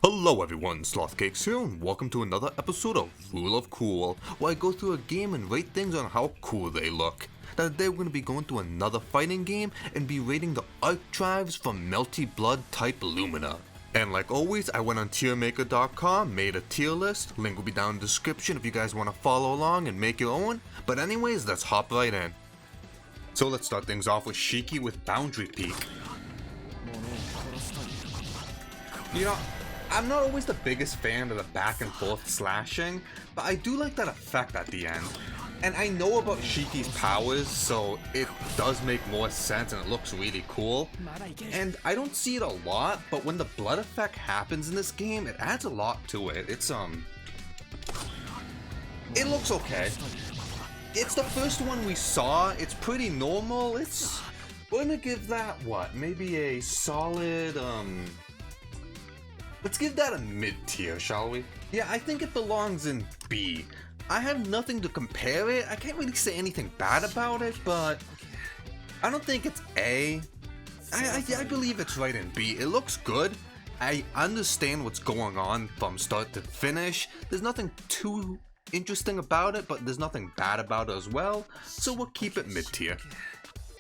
Hello everyone, Slothcakes here, and welcome to another episode of Rule of Cool, where I go through a game and rate things on how cool they look. Now today we're going to be going through another fighting game and be rating the arc drives from Melty blood type Lumina. And like always, I went on tiermaker.com, made a tier list, link will be down in the description if you guys want to follow along and make your own. But anyways, let's hop right in. So let's start things off with Shiki with Boundary Peak. You know, I'm not always the biggest fan of the back and forth slashing, but I do like that effect at the end. And I know about Shiki's powers, so it does make more sense and it looks really cool. And I don't see it a lot, but when the blood effect happens in this game, it adds a lot to it. It looks okay. It's the first one we saw, it's pretty normal. We're gonna give that, what, maybe a solid, let's give that a mid-tier, shall we? Yeah, I think it belongs in B. I have nothing to compare it. I can't really say anything bad about it, but I don't think it's A. I believe it's right in B. It looks good. I understand what's going on from start to finish. There's nothing too interesting about it, but there's nothing bad about it as well, so we'll keep it mid-tier.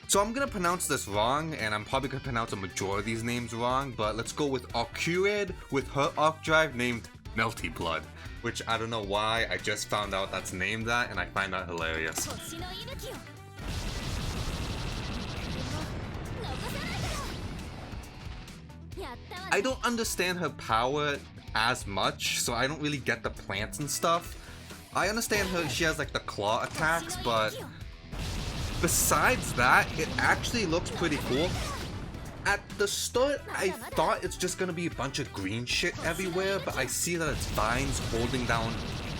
So I'm gonna pronounce this wrong, and I'm probably gonna pronounce a majority of these names wrong, but let's go with Alkyd with her arc drive named Melty Blood, which I don't know why, I just found out that's named that, and I find that hilarious. I don't understand her power as much, so I don't really get the plants and stuff. I understand she has like the claw attacks, but besides that, it actually looks pretty cool. At the start, I thought it's just gonna be a bunch of green shit everywhere, but I see that it's vines holding down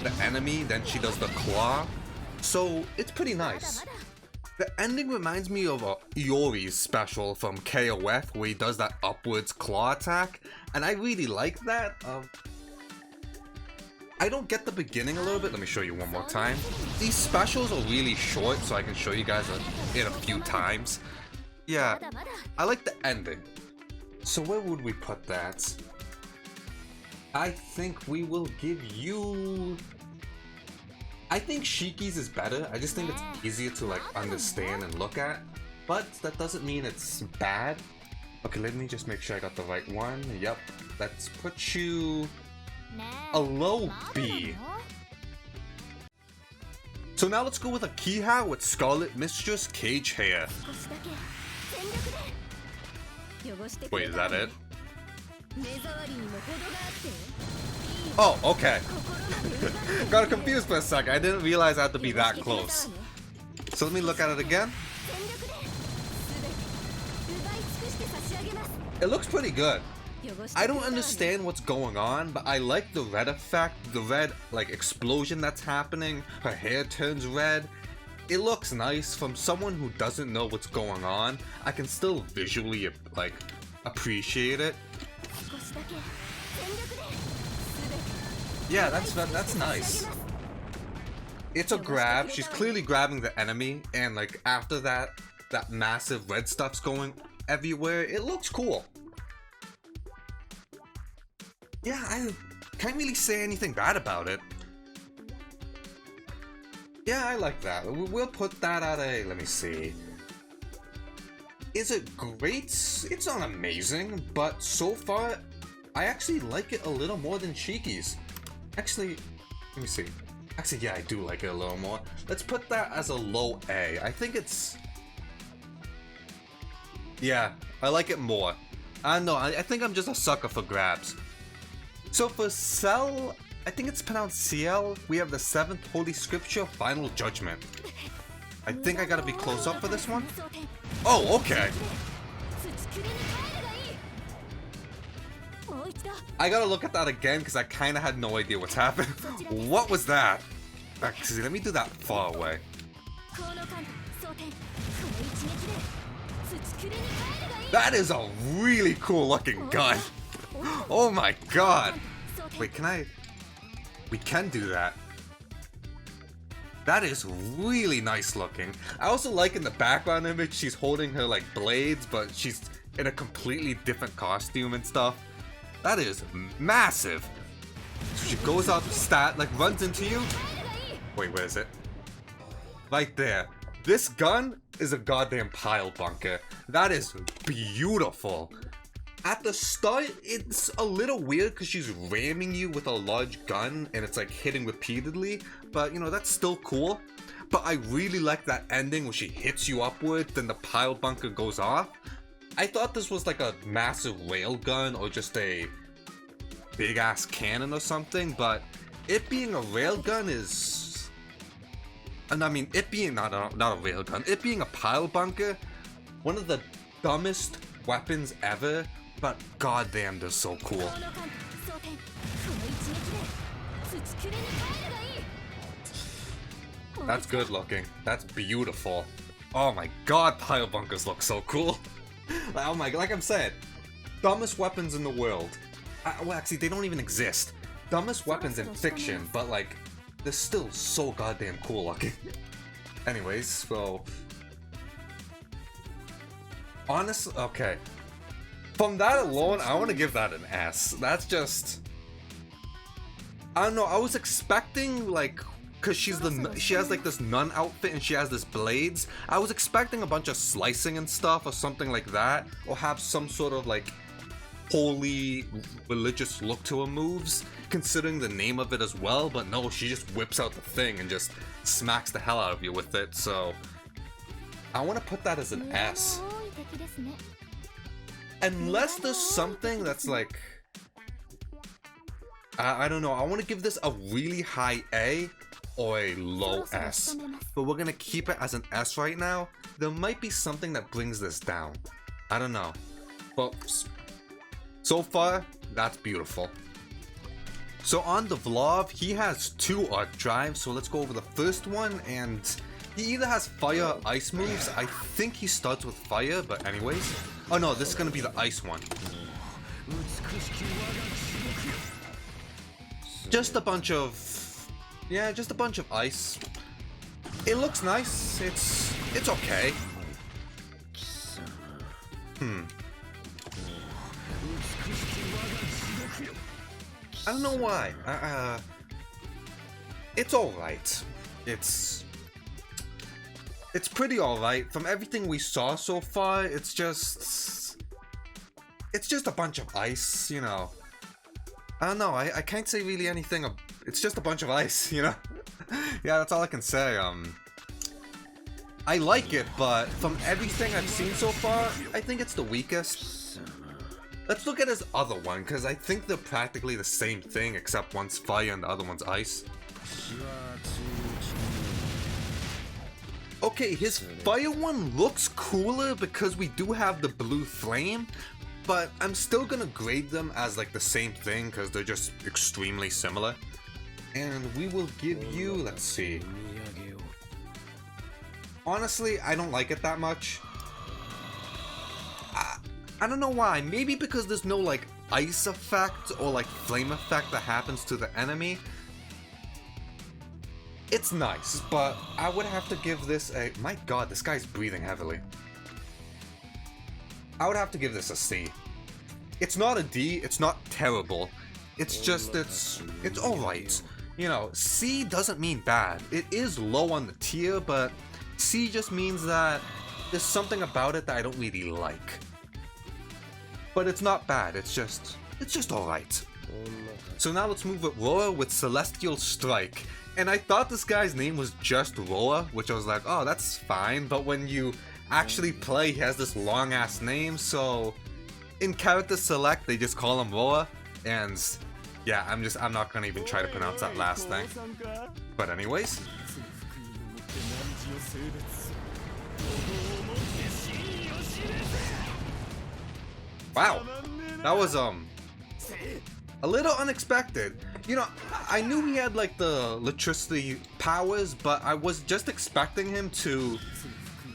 the enemy, then she does the claw. So, it's pretty nice. The ending reminds me of Iori's special from KOF, where he does that upwards claw attack, and I really like that. I don't get the beginning a little bit. Let me show you one more time. These specials are really short, so I can show you guys it a few times. Yeah, I like the ending. So where would we put that? I think we will give you... I think Shiki's is better. I just think it's easier to like understand and look at. But that doesn't mean it's bad. Okay, let me just make sure I got the right one. Yep, let's put you a low B. So now let's go with a Kiha with Scarlet Mistress Cage Hair. Wait, is that it? Oh, okay. Got confused for a second. I didn't realize I had to be that close. So let me look at it again. It looks pretty good. I don't understand what's going on, but I like the red effect, the red like explosion that's happening. Her hair turns red. It looks nice. From someone who doesn't know what's going on, I can still visually like appreciate it. Yeah, that's nice. It's a grab. She's clearly grabbing the enemy, and like after that massive red stuff's going everywhere. It looks cool. Yeah, I can't really say anything bad about it. Yeah, I like that. We'll put that at a, let me see. Is it great? It's not amazing, but so far, I actually like it a little more than Shiki's. Actually, let me see. Actually, yeah, I do like it a little more. Let's put that as a low A. I think it's... Yeah, I like it more. I don't know, I think I'm just a sucker for grabs. So for Cell, I think it's pronounced CL, we have the 7th Holy Scripture, Final Judgment. I think I gotta be close up for this one. Oh, okay. I gotta look at that again because I kinda had no idea what's happening. What was that? Actually, let me do that far away. That is a really cool looking gun. Oh my god. Wait, we can do that. That is really nice looking. I also like in the background image, she's holding her like blades, but she's in a completely different costume and stuff. That is massive. So she goes up, runs into you. Wait, where is it? Right there. This gun is a goddamn pile bunker. That is beautiful. At the start, it's a little weird because she's ramming you with a large gun and it's like hitting repeatedly, but you know, that's still cool. But I really like that ending where she hits you upward, then the pile bunker goes off. I thought this was like a massive railgun or just a big ass cannon or something, but it being a railgun is... And I mean, it being not a railgun, it being a pile bunker, one of the dumbest weapons ever. But goddamn, they're so cool. That's good looking. That's beautiful. Oh my god, pile bunkers look so cool. Oh my, like I'm saying, dumbest weapons in the world. Well, actually, they don't even exist. Dumbest weapons in fiction, but like, they're still so goddamn cool looking. Anyways, so... Honestly, okay. From that alone, I want to give that an S. That's just... I don't know, I was expecting, like... Because she has, like, this nun outfit and she has this blades. I was expecting a bunch of slicing and stuff or something like that. Or have some sort of, like, holy, religious look to her moves. Considering the name of it as well. But no, she just whips out the thing and just smacks the hell out of you with it. So... I want to put that as an S. Unless there's something that's like... I don't know, I want to give this a really high A or a low S. But we're going to keep it as an S right now. There might be something that brings this down. I don't know. But so far, that's beautiful. So on the vlog, he has 2 arc drives. So let's go over the first one. And he either has fire or ice moves. I think he starts with fire, but anyways. Oh no, this is gonna be the ice one. Just a bunch of... Yeah, just a bunch of ice. It looks nice. It's okay. I don't know why. It's alright. It's pretty alright. From everything we saw so far, it's just a bunch of ice, you know. I don't know, I can't say really anything. It's just a bunch of ice, you know. Yeah, that's all I can say. I like it, but from everything I've seen so far, I think it's the weakest. Let's look at his other one, because I think they're practically the same thing, except one's fire and the other one's ice. Okay, his fire one looks cooler because we do have the blue flame, but I'm still gonna grade them as like the same thing because they're just extremely similar. And we will give you, let's see. Honestly, I don't like it that much. I don't know why. Maybe because there's no like ice effect or like flame effect that happens to the enemy. It's nice, but I would have to give this a... My god, this guy's breathing heavily. I would have to give this a C. It's not a D, it's not terrible. It's just, it's alright. You know, C doesn't mean bad. It is low on the tier, but C just means that there's something about it that I don't really like. But it's not bad, it's just alright. So now let's move with Roa with Celestial Strike. And I thought this guy's name was just Roa, which I was like, oh, that's fine. But when you actually play, he has this long ass name, so in character select, they just call him Roa. And yeah, I'm not gonna even try to pronounce that last thing. But anyways. Wow, that was a little unexpected. You know, I knew he had like the electricity powers, but I was just expecting him to...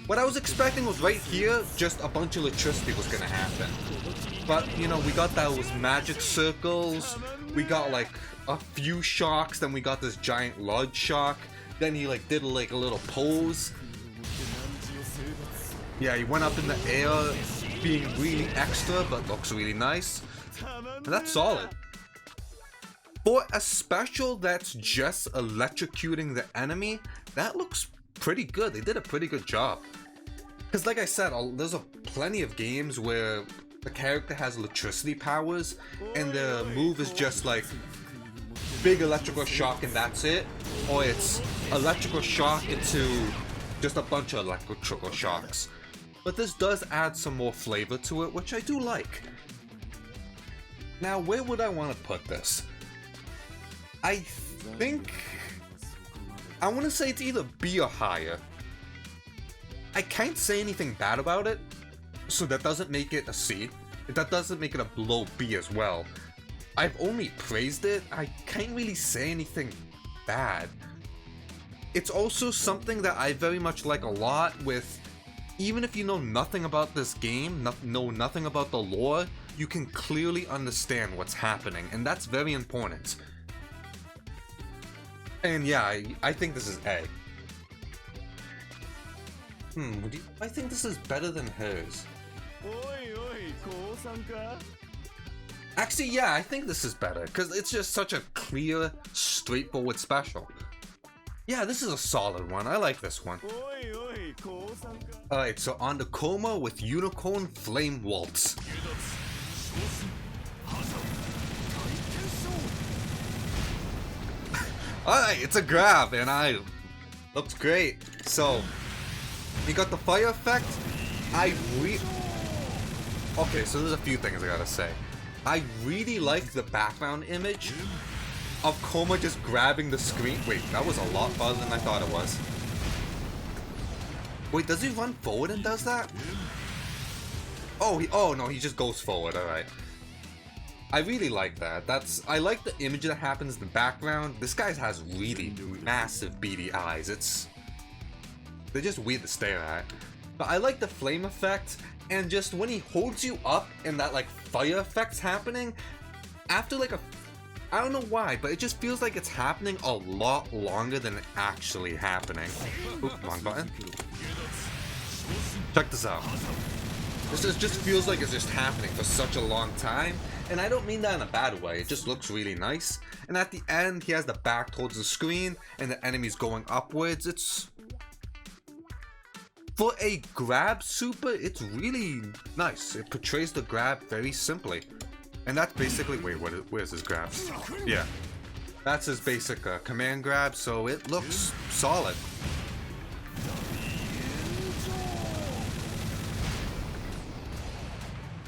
What I was expecting was right here, just a bunch of electricity was gonna happen. But, you know, we got those magic circles, we got like a few shocks, then we got this giant large shock, then he like did like a little pose. Yeah, he went up in the air, being really extra, but looks really nice. And that's solid. For a special that's just electrocuting the enemy, that looks pretty good. They did a pretty good job. Because like I said, there's plenty of games where the character has electricity powers and the move is just like big electrical shock and that's it. Or it's electrical shock into just a bunch of electrical shocks. But this does add some more flavor to it, which I do like. Now, where would I want to put this? I think I want to say it's either B or higher. I can't say anything bad about it, so that doesn't make it a C. That doesn't make it a below B as well. I've only praised it. I can't really say anything bad. It's also something that I very much like a lot with, even if you know nothing about this game, know nothing about the lore, you can clearly understand what's happening, and that's very important. And yeah, I think this is A. I think this is better than hers. Actually, yeah, I think this is better, because it's just such a clear, straightforward special. Yeah, this is a solid one. I like this one. Alright, so on to Coma with Unicorn Flame Waltz. Alright, it's a grab, and looks great. So, you got the fire effect. Okay, so there's a few things I gotta say. I really like the background image of Coma just grabbing the screen. Wait, that was a lot farther than I thought it was. Wait, does he run forward and does that? Oh no, he just goes forward, alright. I really like that. I like the image that happens in the background. This guy has really massive beady eyes. They're just weird to stare at. But I like the flame effect, and just when he holds you up and that like fire effect's happening, after like I don't know why, but it just feels like it's happening a lot longer than it actually happening. Oop, wrong button. Check this out. This just feels like it's just happening for such a long time, and I don't mean that in a bad way. It just looks really nice. And at the end, he has the back towards the screen, and the enemy's going upwards. For a grab super, it's really nice. It portrays the grab very simply. And that's basically, where's his grab? Yeah. That's his basic command grab, so it looks solid.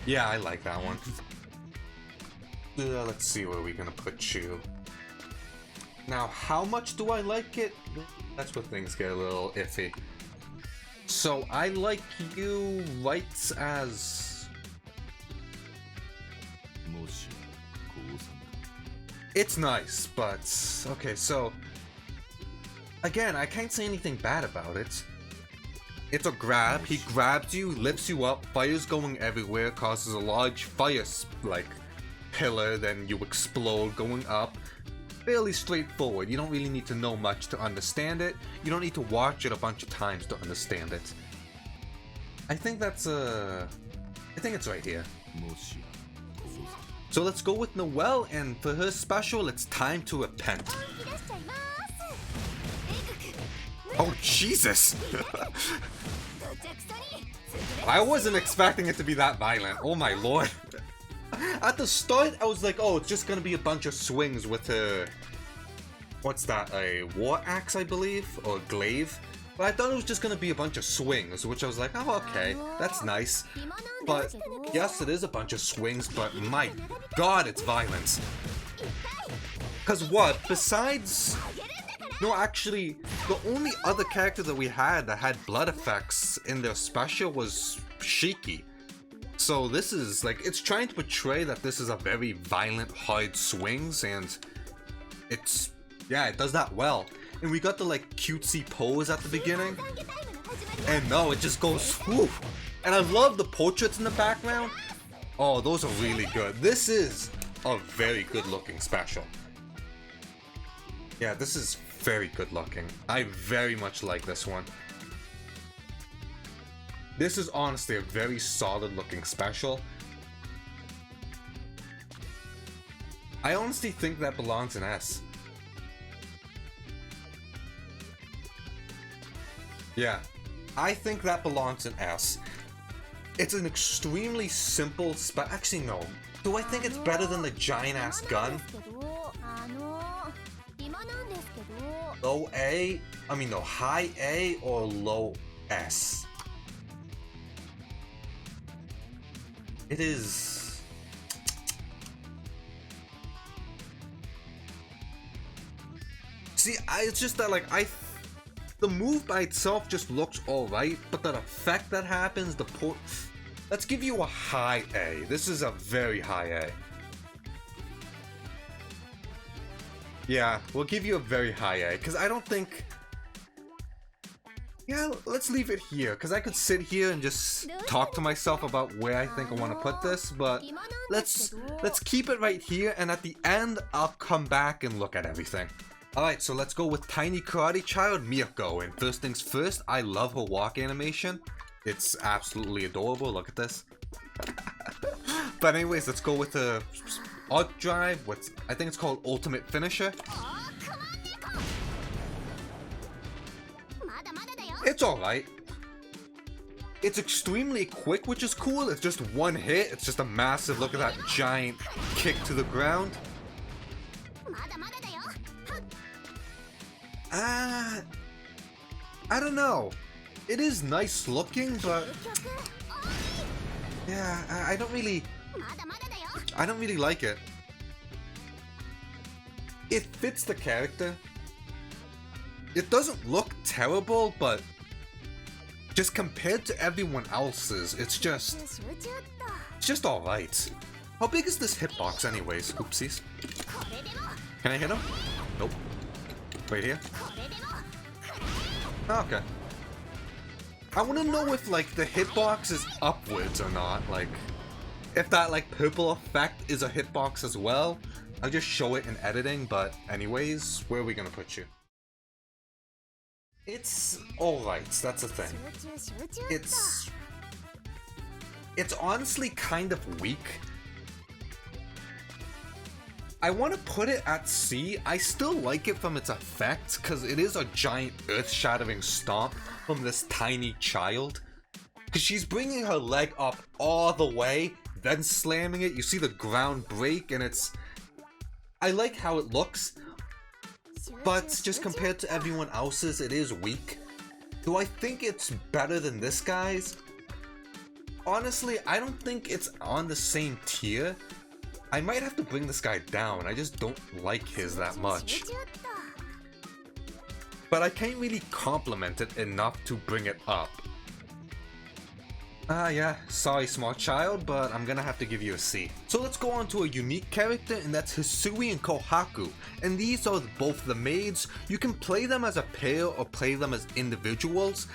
Yeah, I like that one. Let's see where we're gonna put you. Now, how much do I like it? That's where things get a little iffy. So, I like you right as... It's nice, but... Okay, so... Again, I can't say anything bad about it. It's a grab. He grabs you, lifts you up, fire's going everywhere, causes a large fire, like, pillar, then you explode going up. Fairly straightforward. You don't really need to know much to understand it. You don't need to watch it a bunch of times to understand it. I think that's, I think it's right here. So let's go with Noelle, and for her special, it's time to repent. Oh, Jesus! I wasn't expecting it to be that violent. Oh my lord. At the start, I was like, oh, it's just gonna be a bunch of swings with a... What's that? A war axe, I believe? Or glaive? But I thought it was just gonna be a bunch of swings, which I was like, oh, okay, that's nice. But, yes, it is a bunch of swings, but my god, it's violence. Cause what? Besides... No, actually, the only other character that we had that had blood effects in their special was Shiki. So this is, like, it's trying to portray that this is a very violent, hard swings, and it's, yeah, it does that well. And we got the, like, cutesy pose at the beginning, and no, it just goes, whew. And I love the portraits in the background. Oh, those are really good. This is a very good looking special. Yeah, this is very good looking. I very much like this one. This is honestly a very solid looking special. I honestly think that belongs in S. Yeah, I think that belongs in S. It's an extremely simple spell. Actually, no. Do I think it's better than the giant-ass gun? Low A? I mean, no, high A or low S? It is... See, it's just that, like, the move by itself just looks alright, but that effect that happens, the port... Let's give you a high A. This is a very high A. Yeah, we'll give you a very high A, because I don't think... Yeah, let's leave it here, because I could sit here and just talk to myself about where I think I want to put this, but let's keep it right here, and at the end, I'll come back and look at everything. Alright, so let's go with Tiny Karate Child Mirko, and first things first, I love her walk animation. It's absolutely adorable, look at this. But anyways, let's go with the Arc Drive, I think it's called Ultimate Finisher. It's alright. It's extremely quick, which is cool. It's just one hit, it's just a massive, look at that giant kick to the ground. I don't know. It is nice looking, but yeah, I don't really like it. It fits the character. It doesn't look terrible, but just compared to everyone else's, it's just alright. How big is this hitbox anyways? Oopsies. Can I hit him? Nope. Right here? Oh, okay. I want to know if, like, the hitbox is upwards or not. Like, if that, like, purple effect is a hitbox as well. I'll just show it in editing, but anyways, where are we gonna put you? It's alright, that's the thing. It's honestly kind of weak. I want to put it at C. I still like it from its effects, because it is a giant earth-shattering stomp from this tiny child. Because she's bringing her leg up all the way, then slamming it. You see the ground break, and it's... I like how it looks, but just compared to everyone else's, it is weak. Do I think it's better than this guy's? Honestly, I don't think it's on the same tier. I might have to bring this guy down, I just don't like his that much. But I can't really compliment it enough to bring it up. Yeah, sorry small child, but I'm gonna have to give you a C. So let's go on to a unique character, and that's Hisui and Kohaku. And these are both the maids. You can play them as a pair or play them as individuals.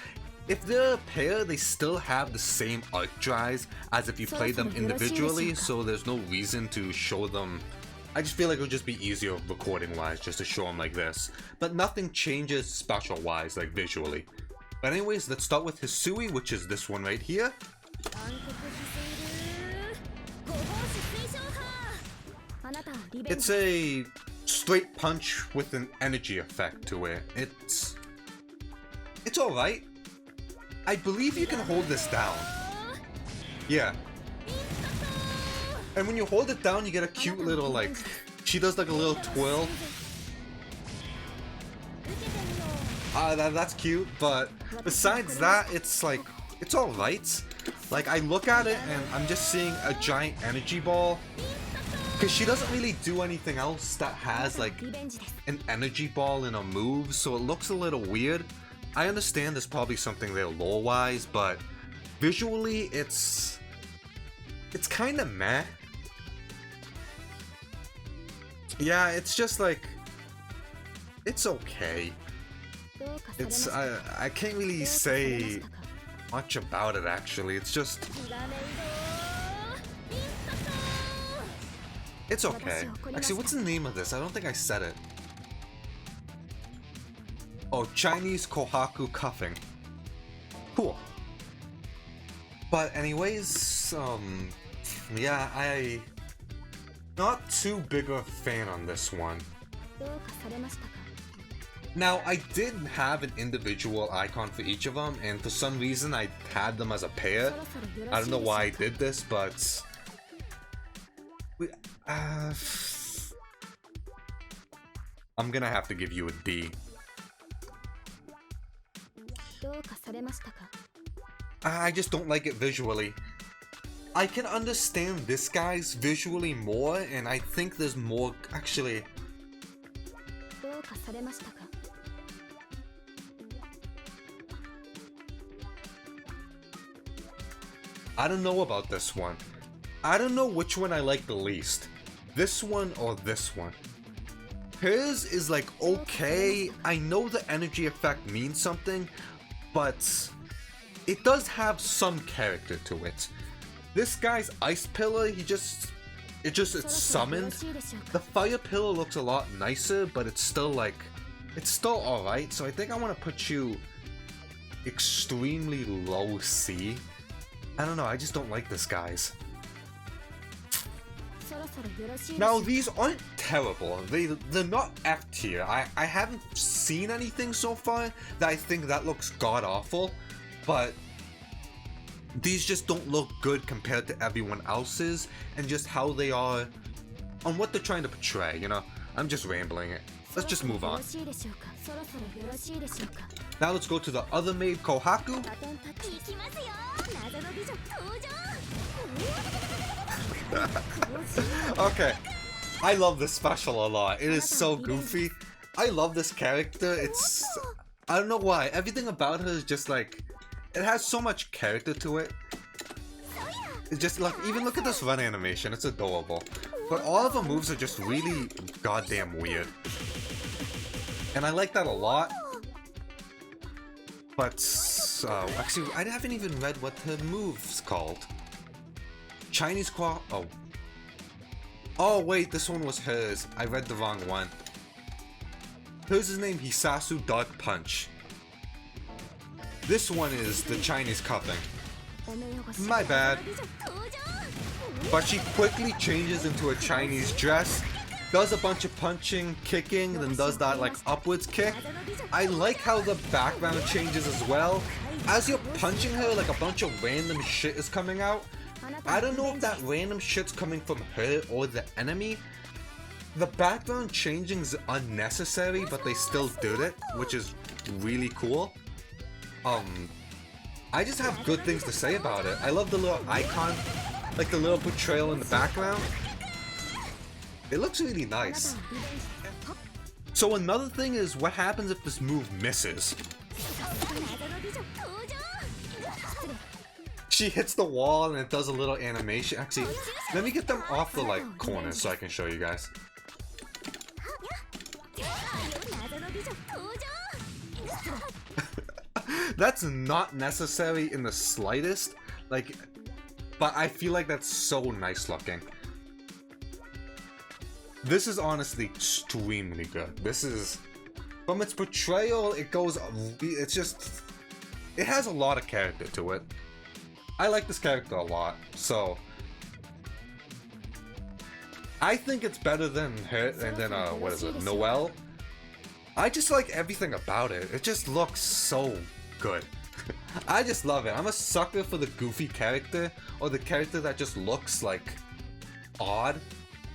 If they're a pair, they still have the same arc drives as if you play them individually, so there's no reason to show them. I just feel like it would just be easier recording wise just to show them like this. But nothing changes special wise, like visually. But anyways, let's start with Hisui, which is this one right here. It's a straight punch with an energy effect to it. It's alright. I believe you can hold this down. Yeah. And when you hold it down, you get a cute little, like, she does like a little twirl. That's cute, but besides that, it's like, it's alright. Like, I look at it and I'm just seeing a giant energy ball. Because she doesn't really do anything else that has, like, an energy ball in a move, so it looks a little weird. I understand there's probably something there lore-wise, but visually, it's kind of meh. Yeah, it's just like, it's okay. It's, I can't really say much about it actually, it's just... It's okay. Actually, what's the name of this? I don't think I said it. Oh, Chinese Kohaku cuffing. Cool. But anyways, yeah, Not too big of a fan on this one. Now, I did have an individual icon for each of them, and for some reason I had them as a pair. I don't know why I did this, but... I'm gonna have to give you a D. I just don't like it visually. I can understand this guy's visually more, and I think there's more... Actually... I don't know about this one. I don't know which one I like the least. This one or this one. Hers is like okay. I know the energy effect means something, but it does have some character to it. This guy's ice pillar, it's summoned. The fire pillar looks a lot nicer, but it's still alright. So I think I want to put you extremely low C. I don't know, I just don't like this guy's. Now, these aren't terrible. They're not F tier. I haven't seen anything so far that I think that looks god-awful, but these just don't look good compared to everyone else's, and just how they are on what they're trying to portray, you know? I'm just rambling it. Let's just move on. Now let's go to the other maid, Kohaku. Okay, I love this special a lot. It is so goofy. I love this character. I don't know why. Everything about her is just like, it has so much character to it. It's just like, even look at this run animation. It's adorable. But all of her moves are just really goddamn weird. And I like that a lot. But, actually, I haven't even read what her move's called. Chinese claw. Oh wait, this one was hers. I read the wrong one. Hers is named Hisasu Dark Punch. This one is the Chinese cupping. My bad. But she quickly changes into a Chinese dress, does a bunch of punching, kicking, then does that like upwards kick. I like how the background changes as well. As you're punching her, like a bunch of random shit is coming out. I don't know if that random shit's coming from her or the enemy. The background changing is unnecessary, but they still did it, which is really cool. I just have good things to say about it. I love the little icon, like the little portrayal in the background. It looks really nice. So another thing is, what happens if this move misses? She hits the wall and it does a little animation. Actually, let me get them off the like corner so I can show you guys. That's not necessary in the slightest, like, but I feel like that's so nice looking. This is honestly extremely good. This is, from its portrayal, it has a lot of character to it. I like this character a lot, so I think it's better than her, and then what is it, Noelle? I just like everything about it. It just looks so good. I just love it. I'm a sucker for the goofy character, or the character that just looks like odd.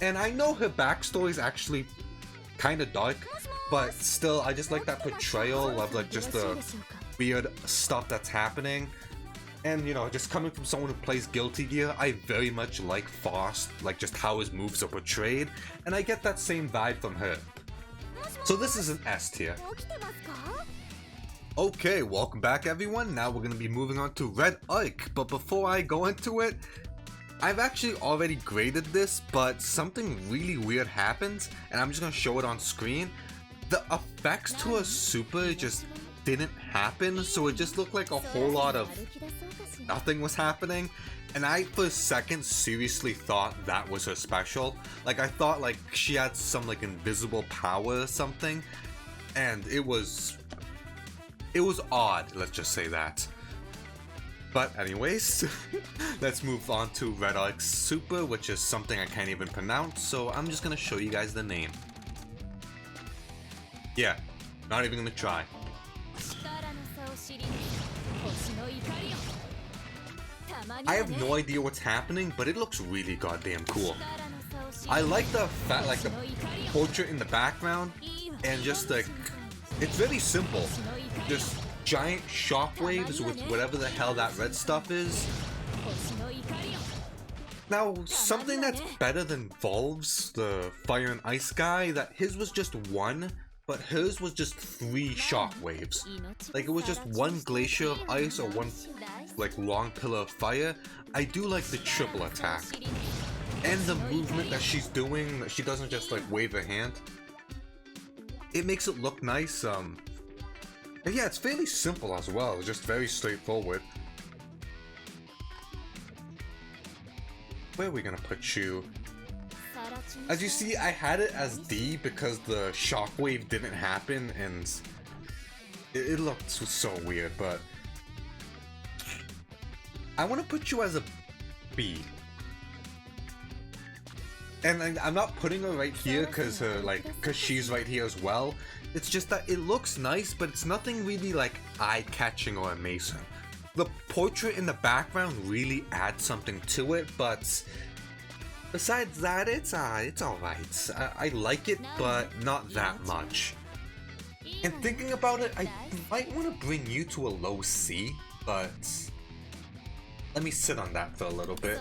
And I know her backstory is actually kind of dark, but still, I just like that portrayal of like just the weird stuff that's happening. And you know, just coming from someone who plays Guilty Gear, I very much like Faust, like just how his moves are portrayed, and I get that same vibe from her. So this is an S tier. Okay, welcome back everyone. Now we're going to be moving on to Red Arc, but before I go into it, I've actually already graded this, but something really weird happens, and I'm just going to show it on screen. The effects to a super just didn't happen, so it just looked like a whole lot of nothing was happening, and I for a second seriously thought that was her special. Like, I thought like she had some like invisible power or something, and it was odd, let's just say that. But anyways, let's move on to Red Arc's Super, which is something I can't even pronounce, so I'm just gonna show you guys the name. Yeah, not even gonna try. I have no idea what's happening, but it looks really goddamn cool. I like the portrait in the background, and just like, it's very simple. Just giant shockwaves with whatever the hell that red stuff is. Now, something that's better than Volv's, the Fire and Ice guy, that his was just one, but hers was just 3 shockwaves. Like, it was just one glacier of ice or one, like, long pillar of fire. I do like the triple attack. And the movement that she's doing, that she doesn't just, like, wave her hand. It makes it look nice. And yeah, it's fairly simple as well. It's just very straightforward. Where are we gonna put you? As you see, I had it as D because the shockwave didn't happen, and it looked so weird, but I want to put you as a B. And I'm not putting her right here because she's right here as well. It's just that it looks nice, but it's nothing really like eye-catching or amazing. The portrait in the background really adds something to it, but besides that, it's alright. I like it, but not that much. And thinking about it, I might want to bring you to a low C, but let me sit on that for a little bit.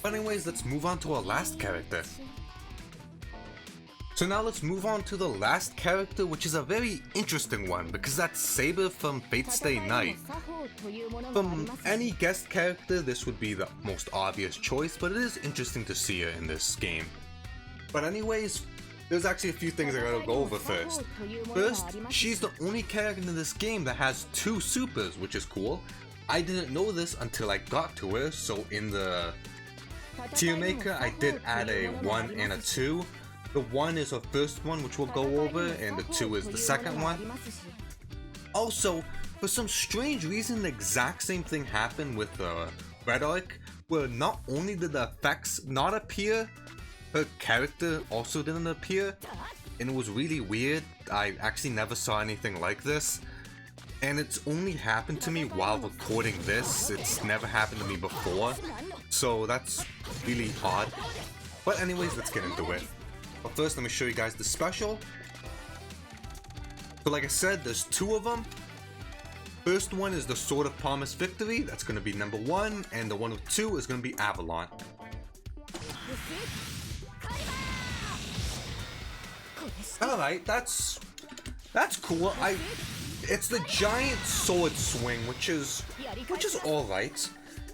But anyways, let's move on to our last character. So now let's move on to the last character, which is a very interesting one, because that's Saber from Fate Stay Night. From any guest character, this would be the most obvious choice, but it is interesting to see her in this game. But anyways, there's actually a few things I gotta go over first. First, she's the only character in this game that has 2 supers, which is cool. I didn't know this until I got to her, so in the tier maker, I did add a 1 and a 2. The 1 is her first one, which we'll go over, and the 2 is the second one. Also, for some strange reason, the exact same thing happened with Red Arc, where not only did the effects not appear, her character also didn't appear, and it was really weird. I actually never saw anything like this, and it's only happened to me while recording this. It's never happened to me before, so that's really odd. But anyways, let's get into it. But first, let me show you guys the special. So like I said, there's 2 of them. First one is the Sword of Promised Victory. That's going to be number 1. And the one with 2 is going to be Avalon. Alright, that's cool. It's the giant sword swing, which is alright.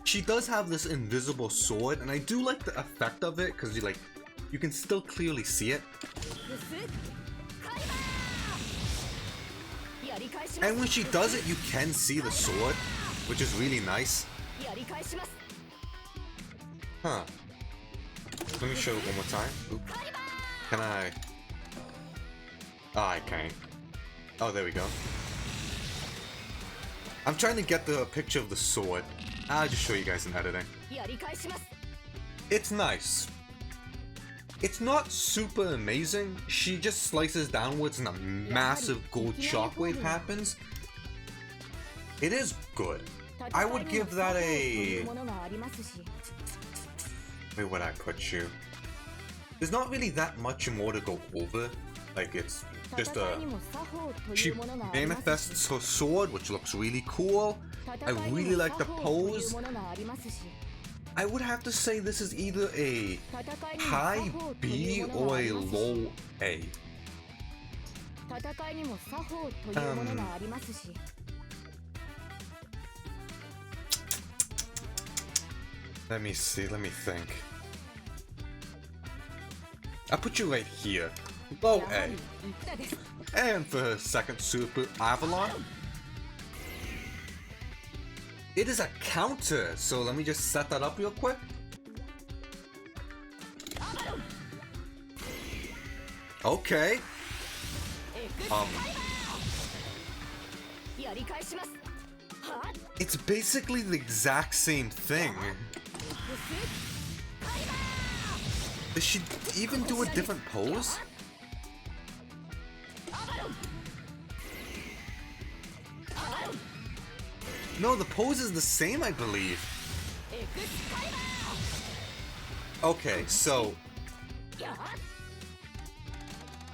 She does have this invisible sword, and I do like the effect of it, because you can still clearly see it. And when she does it, you can see the sword, which is really nice. Huh. Let me show it one more time. Oop. Can I? Oh, I can't. Oh, there we go. I'm trying to get the picture of the sword. I'll just show you guys in editing. It's nice. It's not super amazing. She just slices downwards and a massive gold shockwave happens. It is good. I would give that a... Where would I put you? There's not really that much more to go over. Like, it's just a... She manifests her sword, which looks really cool. I really like the pose. I would have to say this is either a high B or a low A. Let me see, let me think. I'll put you right here. Low A. And for her second super, Avalon. It is a counter, so let me just set that up real quick. Okay. It's basically the exact same thing. Does she even do a different pose? No, the pose is the same, I believe. Okay, so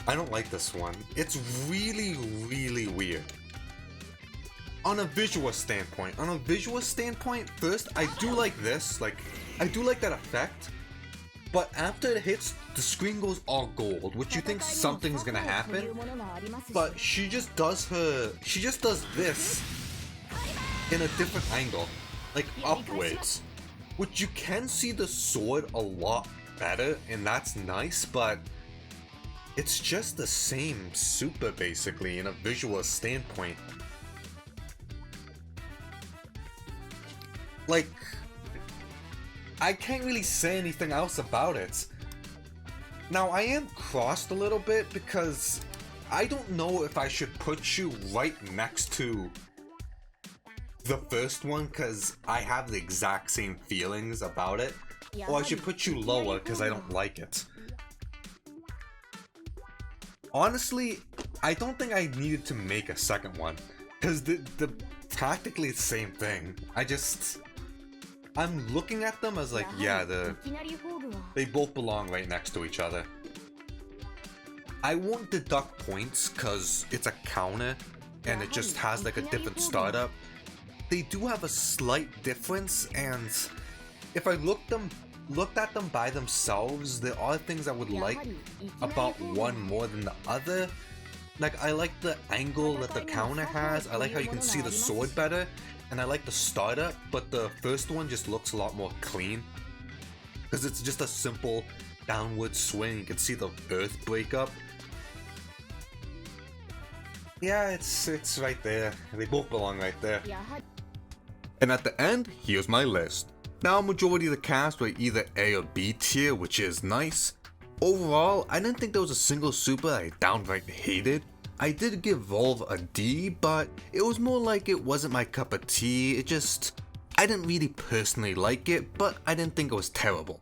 I don't like this one. It's really, really weird. On a visual standpoint, first, I do like this. Like, I do like that effect. But after it hits, the screen goes all gold, which you think something's gonna happen. But she just does this in a different angle, like upwards, which you can see the sword a lot better, and that's nice, but it's just the same super basically in a visual standpoint. Like, I can't really say anything else about it. Now, I am crossed a little bit because I don't know if I should put you right next to the first one because I have the exact same feelings about it, or I should put you lower because I don't like it. Honestly, I don't think I needed to make a second one because the practically the same thing. I'm looking at them as like, yeah, they both belong right next to each other. I won't deduct points because it's a counter and it just has like a different startup. They do have a slight difference, and if I looked at them by themselves, there are things I would like about one more than the other. Like, I like the angle that the counter has, I like how you can see the sword better, and I like the startup, but the first one just looks a lot more clean. Because it's just a simple downward swing, you can see the earth break up. Yeah, it's right there. They both belong right there. And at the end, here's my list. Now, majority of the cast were either A or B tier, which is nice. Overall, I didn't think there was a single super I downright hated. I did give Volve a D, but it was more like it wasn't my cup of tea. I didn't really personally like it, but I didn't think it was terrible.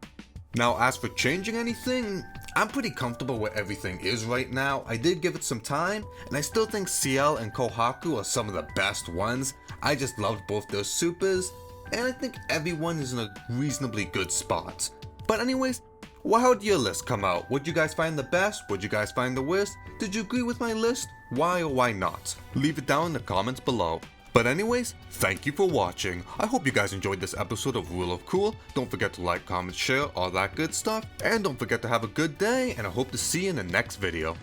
Now, as for changing anything, I'm pretty comfortable where everything is right now. I did give it some time, and I still think CL and Kohaku are some of the best ones. I just loved both their supers, and I think everyone is in a reasonably good spot. But anyways, well, how did your list come out? Would you guys find the best? Would you guys find the worst? Did you agree with my list? Why or why not? Leave it down in the comments below. But anyways, thank you for watching. I hope you guys enjoyed this episode of Rule of Cool. Don't forget to like, comment, share, all that good stuff. And don't forget to have a good day, and I hope to see you in the next video.